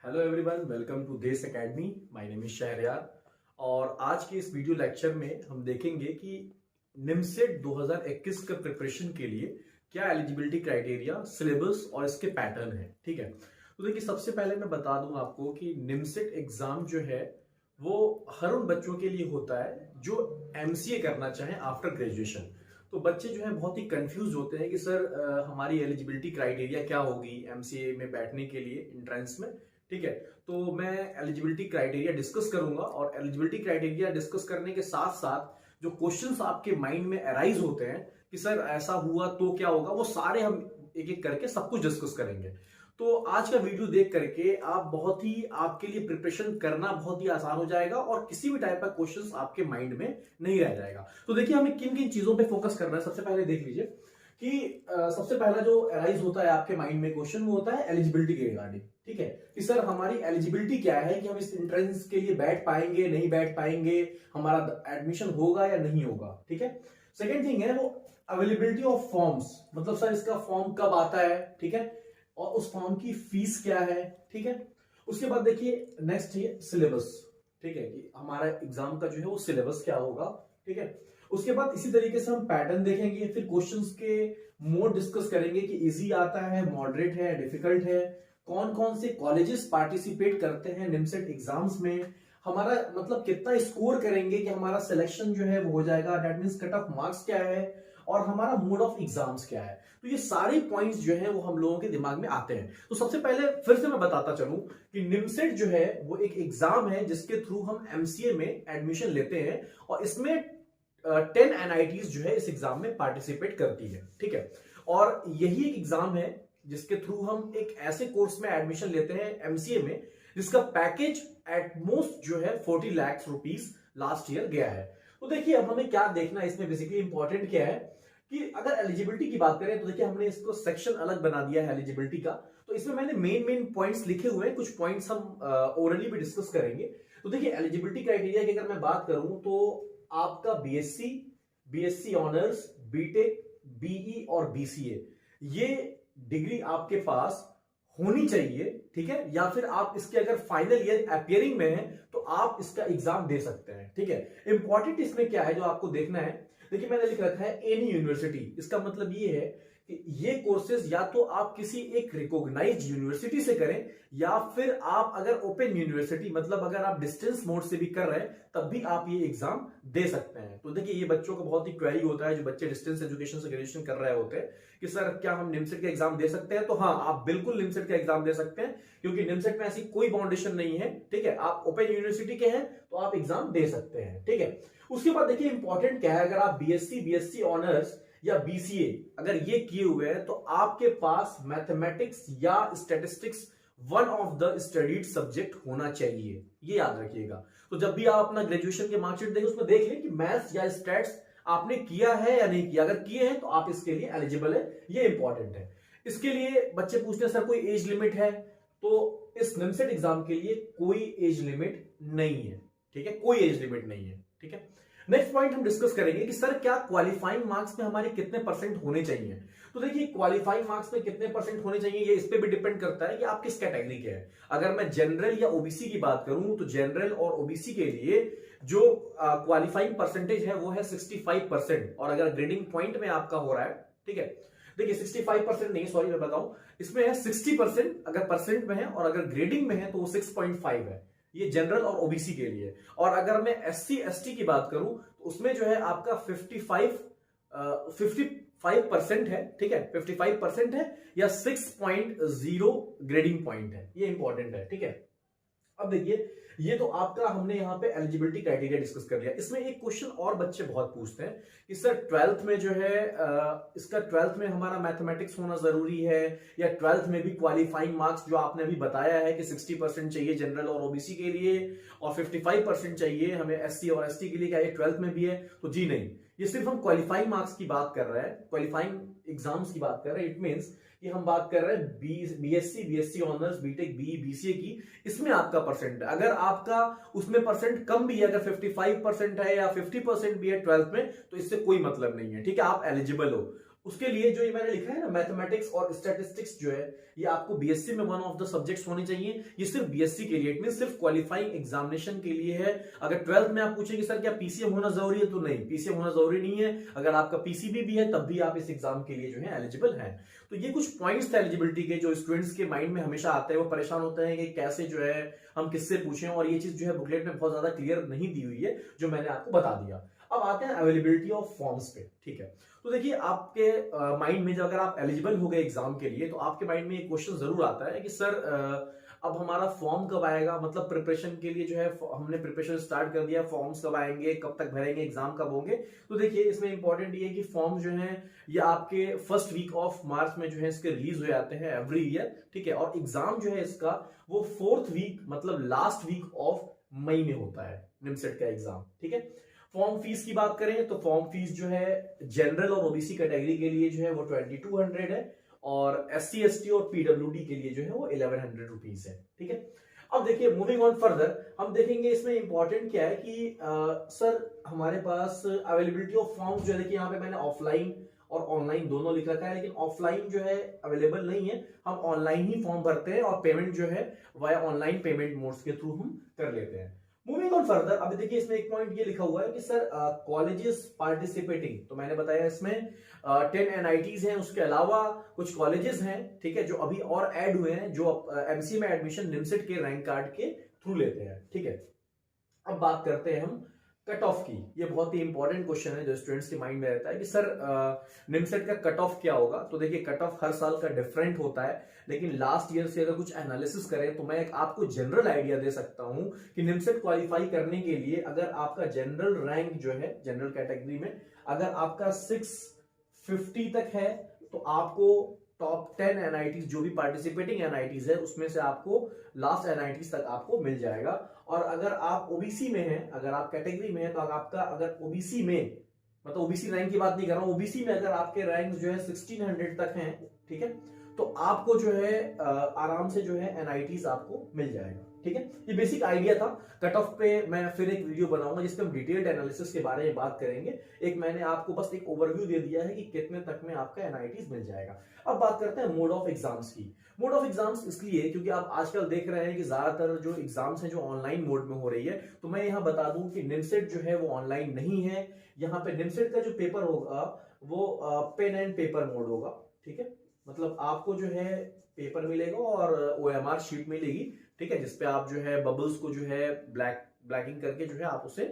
Hello everyone, welcome to देश academy. My name is Shahryar और आज के इस वीडियो लेक्चर में हम देखेंगे कि निमसेट 2021 के प्रिपरेशन के लिए क्या एलिजिबिलिटी क्राइटेरिया, सिलेबस और इसके पैटर्न है। ठीक है, तो देखिए सबसे पहले मैं बता दूं आपको कि निमसेट एग्जाम जो है वो हर उन बच्चों के लिए होता है जो एमसीए करना चाहें आफ्टर ग्रेजुएशन। तो बच्चे जो है बहुत ही कंफ्यूज होते हैं कि सर हमारी एलिजिबिलिटी क्राइटेरिया क्या होगी एमसीए में बैठने के लिए एंट्रेंस में। ठीक है, तो मैं एलिजिबिलिटी क्राइटेरिया डिस्कस करूंगा और एलिजिबिलिटी क्राइटेरिया डिस्कस करने के साथ साथ जो क्वेश्चंस आपके माइंड में अराइज होते हैं कि सर ऐसा हुआ तो क्या होगा, वो सारे हम एक एक करके सब कुछ डिस्कस करेंगे। तो आज का वीडियो देख करके आप बहुत ही आपके लिए प्रिपरेशन करना बहुत ही आसान हो जाएगा और किसी भी टाइप का क्वेश्चंस आपके माइंड में नहीं रह जाएगा। तो देखिए हमें किन किन चीजों पे फोकस करना है। सबसे पहले देख लीजिए कि सबसे पहला जो अराइज होता है आपके माइंड में क्वेश्चन, वो होता है एलिजिबिलिटी के रिगार्डिंग। ठीक है, कि सर हमारी एलिजिबिलिटी क्या है, कि हम इस एंट्रेंस के लिए बैठ पाएंगे नहीं बैठ पाएंगे, हमारा एडमिशन होगा या नहीं होगा। ठीक है, सेकेंड थिंग है वो अवेलेबिलिटी ऑफ फॉर्म्स, मतलब सर इसका फॉर्म कब आता है। ठीक है, और उस फॉर्म की फीस क्या है। ठीक है, उसके बाद देखिए नेक्स्ट है सिलेबस। ठीक है, कि हमारा एग्जाम का जो है वो सिलेबस क्या होगा। ठीक है, उसके बाद इसी तरीके से हम पैटर्न देखेंगे, फिर क्वेश्चंस के मोड डिस्कस करेंगे कि इजी आता है, मॉडरेट है, डिफिकल्ट है, कौन कौन से कॉलेजेस पार्टिसिपेट करते हैं निमसेट एग्जाम्स में, हमारा मतलब कितना स्कोर करेंगे कि हमारा सिलेक्शन जो है वो हो जाएगा, that means cut off marks क्या है, और हमारा मोड ऑफ एग्जाम्स क्या है। तो ये सारे पॉइंट्स जो है वो हम लोगों के दिमाग में आते हैं। तो सबसे पहले फिर से मैं बताता चलूं कि निमसेट जो है वो एक एग्जाम है जिसके थ्रू हम एमसीए में एडमिशन लेते हैं और इसमें 10 एनआईटीज जो है इस एग्जाम में पार्टिसिपेट करती है। ठीक है, और यही एक एग्जाम है जिसके थ्रू हम एक ऐसे कोर्स में एडमिशन लेते हैं एमसीए में जिसका पैकेज एटमोस्ट जो है 40 लाख रुपीस लास्ट ईयर गया है। तो देखिए अब हमें क्या देखना है इसमें, बेसिकली इंपॉर्टेंट क्या है कि अगर एलिजिबिलिटी की बात करें तो देखिए हमने इसको सेक्शन अलग बना दिया है एलिजिबिलिटी का। तो इसमें मैंने मेन पॉइंट्स लिखे हुए हैं, कुछ पॉइंट्स हम ओरली भी डिस्कस करेंगे। तो देखिए एलिजिबिलिटी क्राइटेरिया की अगर मैं बात करूं तो आपका BSc, BSc honours, BTech, BE और बीसीए, ये डिग्री आपके पास होनी चाहिए। ठीक है, या फिर आप इसके अगर फाइनल ईयर अपियरिंग में है तो आप इसका एग्जाम दे सकते हैं। ठीक है, इंपॉर्टेंट इसमें क्या है जो आपको देखना है, देखिए मैंने लिख रखा है एनी यूनिवर्सिटी। इसका मतलब ये है कि ये कोर्सेज या तो आप किसी एक रिकॉग्नाइज्ड यूनिवर्सिटी से करें या फिर आप अगर ओपन यूनिवर्सिटी, मतलब अगर आप डिस्टेंस मोड से भी कर रहे हैं तब भी आप ये एग्जाम दे सकते हैं। तो देखिए ये बच्चों को बहुत ही क्वेरी होता है जो बच्चे डिस्टेंस एजुकेशन से ग्रेजुएशन कर रहे होते हैं कि सर क्या हम निमसेट का एग्जाम दे सकते हैं। तो हाँ, आप बिल्कुल निमसेट का एग्जाम दे सकते हैं क्योंकि निमसेट में ऐसी कोई बाउंडेशन नहीं है। ठीक है, आप ओपन यूनिवर्सिटी के हैं तो आप एग्जाम दे सकते हैं। ठीक है, उसके बाद देखिए इंपॉर्टेंट क्या है, अगर आप बीएससी, बीएससी ऑनर्स या बीसीए अगर ये किए हुए हैं तो आपके पास मैथमेटिक्स या statistics one of the studied subject होना चाहिए, ये याद रखिएगा। तो जब भी आप अपना ग्रेजुएशन के मार्कशीट देखें उसमें देख लें कि मैथ्स या स्टैट्स आपने किया है या नहीं किया। अगर किए हैं तो आप इसके लिए एलिजिबल है, ये इंपॉर्टेंट है। इसके लिए बच्चे पूछते हैं सर कोई एज लिमिट है, तो इस निमसेट एग्जाम के लिए कोई एज लिमिट नहीं है। ठीक है, कोई एज लिमिट नहीं है। ठीक है, नेक्स्ट पॉइंट हम डिस्कस करेंगे कि सर क्या क्वालिफाइंग मार्क्स में हमारे कितने परसेंट होने चाहिए। तो देखिए क्वालिफाइंग मार्क्स में कितने परसेंट होने चाहिए ये इस पे भी डिपेंड करता है कि आप किस कैटेगरी के हैं। अगर मैं जनरल या ओबीसी की बात करूं तो जनरल और ओबीसी के लिए जो क्वालिफाइंग परसेंटेज है वो है 65%। और अगर ग्रेडिंग पॉइंट में आपका हो रहा है, ठीक है, देखिए 65% नहीं, सॉरी मैं बताऊं, इसमें है 60% अगर परसेंट में है और अगर ग्रेडिंग में है तो वो 6.5 है। ये जनरल और ओबीसी के लिए। और अगर मैं एससी एसटी की बात करूं तो उसमें जो है आपका 55% है। ठीक है, 55% है या 6.0 ग्रेडिंग पॉइंट है, ये इंपॉर्टेंट है। ठीक है, अब देखिए ये तो आपका हमने यहाँ पे एलिजिबिलिटी क्राइटेरिया डिस्कस कर लिया। इसमें एक क्वेश्चन और बच्चे बहुत पूछते हैं कि सर 12th में जो है इसका 12th में हमारा मैथमेटिक्स होना जरूरी है या 12th में भी क्वालिफाइंग मार्क्स जो आपने अभी बताया है कि 60% चाहिए जनरल और ओबीसी के लिए और 55% चाहिए हमें एससी और एसटी के लिए, क्या ये 12th में भी है? तो जी नहीं, ये सिर्फ हम क्वालिफाइंग मार्क्स की बात कर रहे हैं, क्वालिफाइंग एग्जाम्स की बात कर रहे हैं। इट मींस कि हम बात कर रहे हैं BSc, BSc honours, BTech, BE, BCA की, इसमें आपका परसेंट है। अगर आपका उसमें परसेंट कम भी है, अगर 55% है या 50% भी है 12th में, तो इससे कोई मतलब नहीं है। ठीक है, आप एलिजिबल हो। उसके लिए जो ये मैंने लिखा है ना, मैथमेटिक्स और स्टैटिस्टिक्स जो है ये आपको बीएससी में वन ऑफ द सब्जेक्ट्स होने चाहिए। ये सिर्फ बीएससी के लिए, इट मीन सिर्फ क्वालिफाइंग एग्जामिनेशन के लिए है। अगर 12th में आप पूछेंगे सर क्या पीसीएम होना जरूरी है, तो नहीं, पीसीएम होना जरूरी नहीं है। अगर आपका पीसीबी भी है तब भी आप इस एग्जाम के लिए जो है एलिजिबल हैं। तो ये कुछ पॉइंट्स थे एलिजिबिलिटी के जो स्टूडेंट्स के माइंड में हमेशा आते हैं, वो परेशान होते हैं कि कैसे जो है हम किससे पूछें, और ये चीज जो है बुकलेट में बहुत ज्यादा क्लियर नहीं दी हुई है, जो मैंने आपको बता दिया। अब आते हैं अवेलेबिलिटी ऑफ फॉर्म्स पे, ठीक है। तो देखिए आपके माइंड में जब अगर आप एलिजिबल हो गए एग्जाम के लिए, तो आपके माइंड में एक क्वेश्चन जरूर आता है कि सर अब हमारा फॉर्म कब आएगा, मतलब प्रिपरेशन के लिए जो है हमने प्रिपरेशन स्टार्ट कर दिया, फॉर्म्स कब आएंगे, कब तक भरेंगे, एग्जाम कब होंगे। तो देखिए इसमें इंपॉर्टेंट ये है कि फॉर्म जो है ये आपके फर्स्ट वीक ऑफ मार्च में जो है इसके रिलीज हो जाते हैं एवरी ईयर, ठीक है। और एग्जाम जो है इसका वो 4th वीक मतलब लास्ट वीक ऑफ मई में होता है, निमसेट का एग्जाम, ठीक है। फॉर्म फीस की बात करें तो फॉर्म फीस जो है जनरल और ओबीसी कैटेगरी के लिए जो है वो 2200 है, और एससी एसटी और पीडब्ल्यूडी के लिए जो है वो 1100 रुपीज है, ठीक है। अब देखिए मूविंग ऑन फर्दर, हम देखेंगे इसमें इंपॉर्टेंट क्या है कि सर हमारे पास अवेलेबिलिटी ऑफ फॉर्म जो है, देखिए यहाँ पे मैंने ऑफलाइन और ऑनलाइन दोनों लिख रखा है, लेकिन ऑफलाइन जो है अवेलेबल नहीं है, हम ऑनलाइन ही फॉर्म भरते हैं और पेमेंट जो है वाया ऑनलाइन पेमेंट मोड्स के थ्रू हम कर लेते हैं। मूविंग ऑन फर्दर, अभी देखिए इसमें एक पॉइंट ये लिखा हुआ है कि सर कॉलेजेस पार्टिसिपेटिंग, तो मैंने बताया इसमें 10 एनआईटीज हैं, उसके अलावा कुछ कॉलेजेस हैं, ठीक है, जो अभी और ऐड हुए हैं, जो एमसीए में एडमिशन निमसेट के रैंक कार्ड के थ्रू लेते हैं, ठीक है। अब बात करते हैं हम कट ऑफ की। ये बहुत ही इंपॉर्टेंट क्वेश्चन है जो स्टूडेंट्स के माइंड में रहता है कि सर निमसेट का कट ऑफ क्या होगा। तो देखिए कट ऑफ हर साल का डिफरेंट होता है, लेकिन लास्ट ईयर से अगर कुछ एनालिसिस करें तो मैं एक आपको जनरल आइडिया दे सकता हूं कि निमसेट क्वालिफाई करने के लिए अगर आपका जनरल रैंक जो है जनरल कैटेगरी में अगर आपका 650 तक है, तो आपको टॉप 10 एनआईटीज जो भी पार्टिसिपेटिंग एनआईटीज है उसमें से आपको लास्ट एनआईटीज तक आपको मिल जाएगा। और अगर आप ओबीसी में हैं, अगर आप कैटेगरी में हैं, तो आपका अगर ओबीसी में, मतलब ओबीसी रैंक की बात नहीं कर रहा हूं, ओबीसी में अगर आपके रैंक जो है 1600 तक हैं, ठीक है, तो आपको जो है आराम से जो है एनआईटीज आपको मिल जाएगा, ठीक है। ये बेसिक आइडिया था। कट ऑफ पे मैं फिर एक वीडियो बनाऊंगा जिसपे हम डिटेल्ड एनालिसिस के बारे में बात करेंगे। एक मैंने आपको बस एक ओवरव्यू दे दिया है कि कितने तक में आपका एनआईटीज मिल जाएगा। अब बात करते हैं मोड ऑफ एग्जाम्स की। मोड ऑफ एग्जाम्स इसलिए क्योंकि आप आजकल देख रहे हैं कि ज्यादातर जो एग्जाम्स हैं जो ऑनलाइन मोड में हो रही है, तो मैं यहां बता दूं कि निमसेट जो है वो ऑनलाइन नहीं है। यहाँ पे निमसेट का जो पेपर होगा वो पेन एंड पेपर मोड होगा, ठीक है। मतलब आपको जो है पेपर मिलेगा और ओएमआर शीट मिलेगी, ठीक है, जिसपे आप जो है बबल्स को जो है ब्लैकिंग करके जो है आप उसे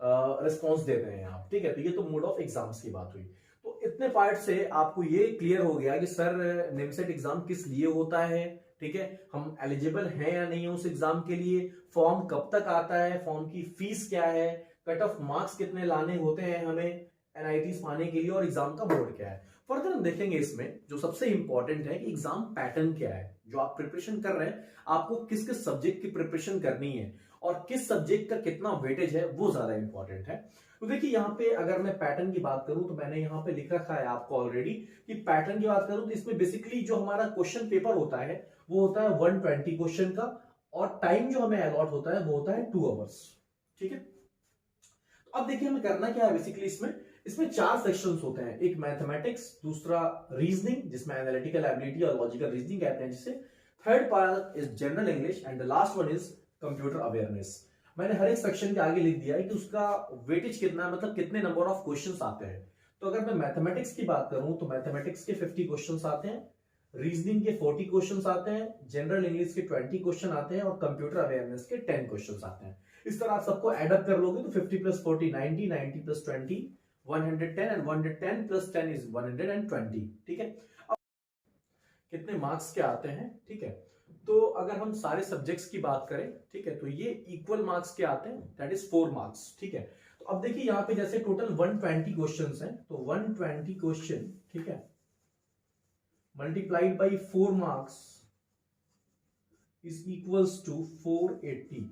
रिस्पॉन्स दे रहे हैं आप, ठीक है। तो ये तो मोड ऑफ एग्जाम्स की बात हुई। तो इतने पार्ट से आपको ये क्लियर हो गया कि सर निमसेट एग्जाम किस लिए होता है, ठीक है, हम एलिजिबल हैं या नहीं उस एग्जाम के लिए, फॉर्म कब तक आता है, फॉर्म की फीस क्या है, कट ऑफ मार्क्स कितने लाने होते हैं हमें एनआईटीज पाने के लिए, और एग्जाम का बोर्ड क्या है। फर्दर हम देखेंगे इसमें जो सबसे इंपॉर्टेंट है कि एग्जाम पैटर्न क्या है, जो आप प्रिपरेशन कर रहे हैं आपको किस किस सब्जेक्ट की प्रिपरेशन करनी है और किस सब्जेक्ट का कितना वेटेज है वो ज्यादा इंपॉर्टेंट है। तो देखिए यहाँ पे अगर मैं पैटर्न की बात करूं तो मैंने यहाँ पे लिख रखा है आपको ऑलरेडी कि पैटर्न की बात करूं तो इसमें बेसिकली जो हमारा क्वेश्चन पेपर होता है वो होता है 120 क्वेश्चन का, और टाइम जो हमें अलॉट होता है वो होता है 2 आवर्स, ठीक है। तो अब देखिए हमें करना क्या है बेसिकली इसमें 4 सेक्शंस होते हैं, एक मैथमेटिक्स, दूसरा रीजनिंग जिसमें एनालिटिकल एबिलिटी और लॉजिकल रीजनिंग कहते हैं जिसे, third part is general English and the last one is computer awareness. मैंने हर एक सेक्शन के आगे लिख दिया है कि उसका वेटेज कितना है, मतलब कितने नंबर ऑफ क्वेश्चंस आते हैं। तो अगर मैं मैथमेटिक्स की बात करूं तो मैथमेटिक्स के 50 क्वेश्चंस आते हैं, रीजनिंग के 40 क्वेश्चंस आते हैं, जनरल इंग्लिश के 20 क्वेश्चन आते हैं और कंप्यूटर अवेयरनेस के 10 क्वेश्चंस आते हैं। इस तरह आप सबको एड अप कर लोगे तो 50 + 40 90, 90 + 20 110 एंड 110 + 10 इज 120, ठीक है। अब कितने मार्क्स के आते हैं, ठीक है, तो अगर हम सारे सब्जेक्ट्स की बात करें, ठीक है, तो ये इक्वल मार्क्स के आते हैं, दैट इज 4 मार्क्स, ठीक है। तो अब देखिए यहाँ पे जैसे टोटल 120 क्वेश्चंस हैं, तो 120 क्वेश्चन, ठीक है, multiplied by 4 marks is equals to 480,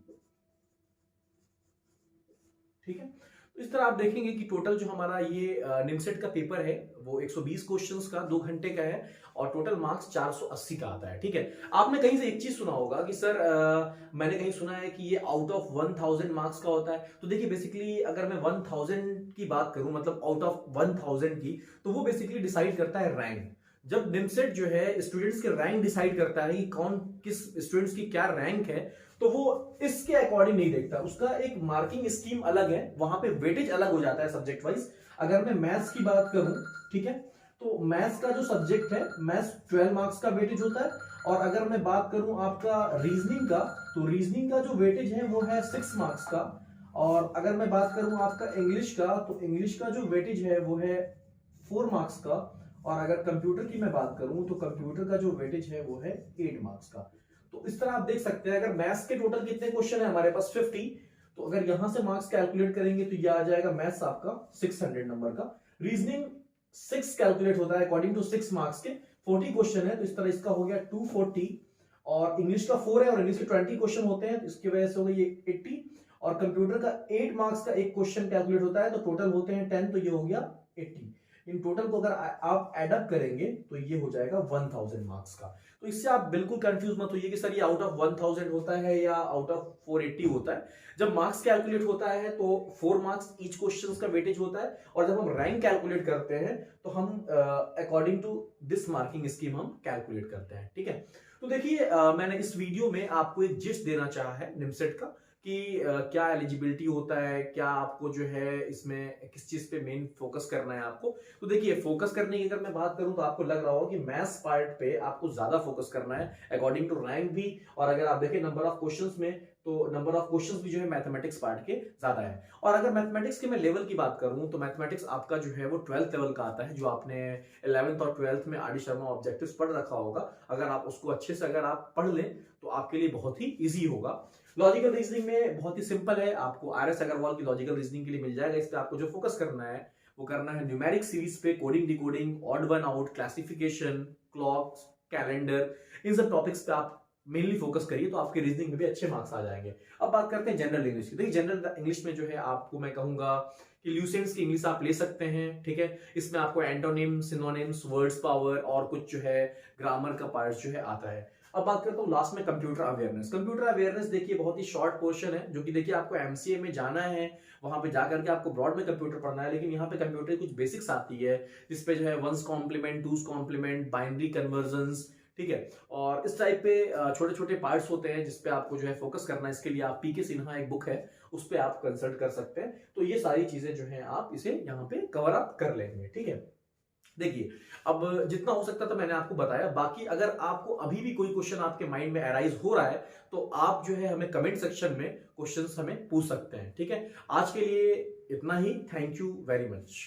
ठीक है। तो इस तरह आप देखेंगे कि टोटल जो हमारा ये निमसेट का पेपर है वो 120 क्वेश्चंस का 2 घंटे का है और टोटल मार्क्स 480 का आता है। ठीक है, आपने कहीं से एक चीज सुना होगा कि सर मैंने कहीं सुना है कि ये आउट ऑफ 1000 मार्क्स का होता है। तो देखिए बेसिकली अगर मैं 1000 की बात करूं, मतलब आउट ऑफ 1000 की, तो वो बेसिकली डिसाइड करता है रैंक। जब निमसेट जो है स्टूडेंट्स के रैंक डिसाइड करता है कि कौन किस स्टूडेंट्स की क्या रैंक है, तो वो इसके अकॉर्डिंग नहीं देखता, उसका एक मार्किंग स्कीम अलग है, वहां पे वेटेज अलग हो जाता है सब्जेक्ट वाइज। अगर मैं मैथ्स की बात करूं, ठीक है, तो मैथ्स का जो सब्जेक्ट है, मैथ्स 12 मार्क्स का वेटेज होता है। और अगर मैं बात करूं आपका रीजनिंग का, तो रीजनिंग का जो वेटेज है वो है 6 मार्क्स का। और अगर मैं बात करूं आपका इंग्लिश का, तो इंग्लिश का जो वेटेज है वो है 4 मार्क्स का। और अगर कंप्यूटर की मैं बात करूं, तो कंप्यूटर का जो वेटेज है वो है 8 मार्क्स का। तो इस तरह आप देख सकते हैं, अगर मैथ्स के टोटल कितने क्वेश्चन है हमारे पास 50, तो अगर यहां से मार्क्स कैलकुलेट करेंगे तो ये आ जाएगा मैथ्स आपका 600 नंबर का। रीजनिंग 6 कैलकुलेट होता है अकॉर्डिंग टू 6 मार्क्स के, 40 क्वेश्चन है, तो इस तरह इसका हो गया 240। और इंग्लिश का 4 है और इंग्लिश के 20 क्वेश्चन होते हैं, तो इसकी वजह से हो गई ये 80। और कंप्यूटर का 8 मार्क्स का एक क्वेश्चन कैलकुलेट होता है, तो टोटल होते हैं 10, तो ये हो गया 80। इन टोटल को अगर आप एडअप करेंगे तो ये हो जाएगा 1000 मार्क्स का। तो इससे आप बिल्कुल कंफ्यूज मत होइए कि सर ये आउट ऑफ 1000 होता है या आउट ऑफ 480 होता है। जब मार्क्स कैलकुलेट होता है तो 4 मार्क्स ईच क्वेश्चन का वेटेज होता है, और जब हम रैंक कैलकुलेट करते हैं तो हम according to this marking scheme हम कैलकुलेट करते हैं। ठीक है, तो देखिए मैंने इस वीडियो में आपको एक जिस्ट देना चाहा है निमसेट का कि क्या एलिजिबिलिटी होता है, क्या आपको जो है इसमें किस चीज पे मेन फोकस करना है आपको। तो देखिए फोकस करने की अगर मैं बात करूं तो आपको लग रहा होगा कि मैथ्स पार्ट पे आपको ज्यादा फोकस करना है अकॉर्डिंग टू रैंक भी। और अगर आप देखें नंबर ऑफ क्वेश्चंस में, तो नंबर ऑफ क्वेश्चंस भी जो है मैथमेटिक्स पार्ट के ज्यादा है। और अगर मैथमेटिक्स के मैं लेवल की बात करूं तो मैथमेटिक्स आपका जो है वो 12th लेवल का आता है, जो आपने 11th और 12th में आर डी शर्मा ऑब्जेक्टिव्स पढ़ रखा होगा। अगर आप उसको अच्छे से अगर आप पढ़ लें तो आपके लिए बहुत ही ईजी होगा। लॉजिकल रीजनिंग में बहुत ही सिंपल है, आपको आर.एस. अग्रवाल की लॉजिकल रीजनिंग के लिए मिल जाएगा। इस पे आपको जो फोकस करना है वो करना है न्यूमेरिक सीरीज पे, coding decoding, odd one out, classification, clocks, calendar, इन सब टॉपिक्स पे आप मेनली फोकस करिए, तो आपके रीजनिंग में भी अच्छे मार्क्स आ जाएंगे। अब बात करते हैं जनरल इंग्लिश की। देखिए जनरल इंग्लिश में जो है आपको मैं कहूंगा कि ल्यूसेंट्स की इंग्लिश आप ले सकते हैं। ठीक है, इसमें आपको एंटोनिम, सिनोनिम्स, वर्ड्स पावर और कुछ जो है ग्रामर का पार्ट जो है आता है। अब बात करता हूँ लास्ट में कंप्यूटर अवेयरनेस। कंप्यूटर अवेयरनेस देखिए बहुत ही शॉर्ट पोर्शन है, जो कि देखिए आपको एमसीए में जाना है, वहां पे जाकर के आपको ब्रॉड में कंप्यूटर पढ़ना है, लेकिन यहाँ पे कंप्यूटर कुछ बेसिक्स आती है, जिसपे जो है one's complement, two's complement, binary conversions, ठीक है, और इस टाइप पे छोटे छोटे पार्ट्स होते हैं जिसपे आपको जो है फोकस करना है। इसके लिए आप पीके सिन्हा एक बुक है, उस पे आप कंसल्ट कर सकते हैं। तो ये सारी चीजें जो है आप इसे यहाँ पे कवर अप कर लेंगे। ठीक है, देखिए अब जितना हो सकता था मैंने आपको बताया। बाकी अगर आपको अभी भी कोई क्वेश्चन आपके माइंड में अराइज हो रहा है तो आप जो है हमें कमेंट सेक्शन में क्वेश्चंस हमें पूछ सकते हैं। ठीक है, आज के लिए इतना ही। Thank you very much.